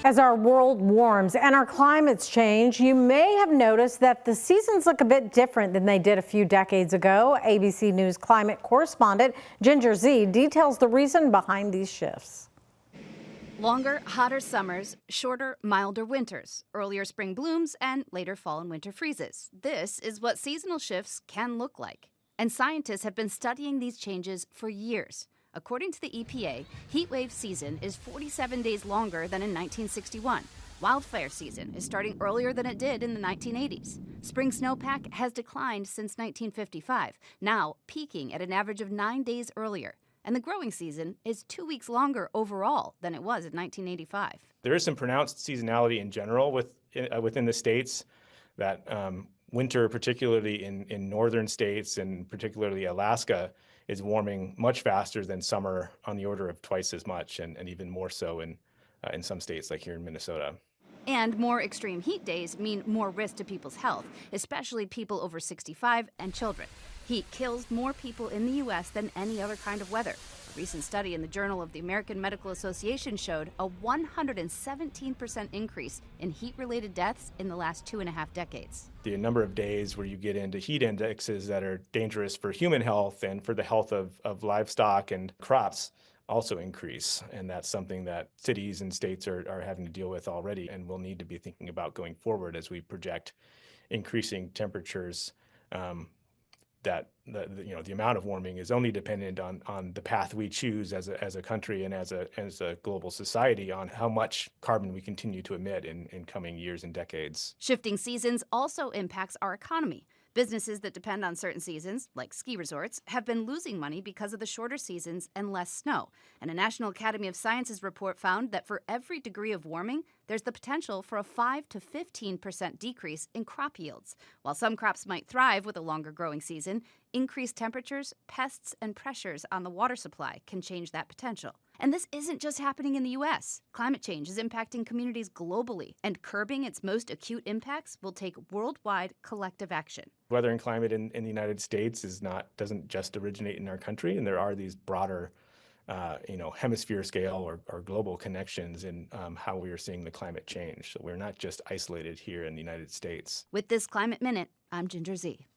As our world warms and our climates change, you may have noticed that the seasons look a bit different than they did a few decades ago. ABC News climate correspondent Ginger Zee details the reason behind these shifts. Longer, hotter summers, shorter, milder winters, earlier spring blooms, and later fall and winter freezes. This is what seasonal shifts can look like. And scientists have been studying these changes for years. According to the EPA, heat wave season is 47 days longer than in 1961. Wildfire season is starting earlier than it did in the 1980s. Spring snowpack has declined since 1955, now peaking at an average of 9 days earlier. And the growing season is 2 weeks longer overall than it was in 1985. There is some pronounced seasonality in general within the states. That winter, particularly in northern states and particularly Alaska, is warming much faster than summer, on the order of twice as much, and even more so in some states like here in Minnesota. And more extreme heat days mean more risk to people's health, especially people over 65 and children. Heat kills more people in the U.S. than any other kind of weather. A recent study in the Journal of the American Medical Association showed a 117% increase in heat-related deaths in the last 2.5 decades. The number of days where you get into heat indexes that are dangerous for human health and for the health of livestock and crops also increase. And that's something that cities and states are having to deal with already, and will need to be thinking about going forward as we project increasing temperatures. That the amount of warming is only dependent on the path we choose as a country and as a global society on how much carbon we continue to emit in coming years and decades. Shifting seasons also impacts our economy. Businesses that depend on certain seasons, like ski resorts, have been losing money because of the shorter seasons and less snow. And a National Academy of Sciences report found that for every degree of warming, there's the potential for a 5 to 15% decrease in crop yields. While some crops might thrive with a longer growing season, increased temperatures, pests, and pressures on the water supply can change that potential. And this isn't just happening in the U.S. Climate change is impacting communities globally, and curbing its most acute impacts will take worldwide collective action. Weather and climate in the United States doesn't just originate in our country, and there are these broader hemisphere scale or global connections in how we are seeing the climate change. So we're not just isolated here in the United States. With this Climate Minute, I'm Ginger Zee.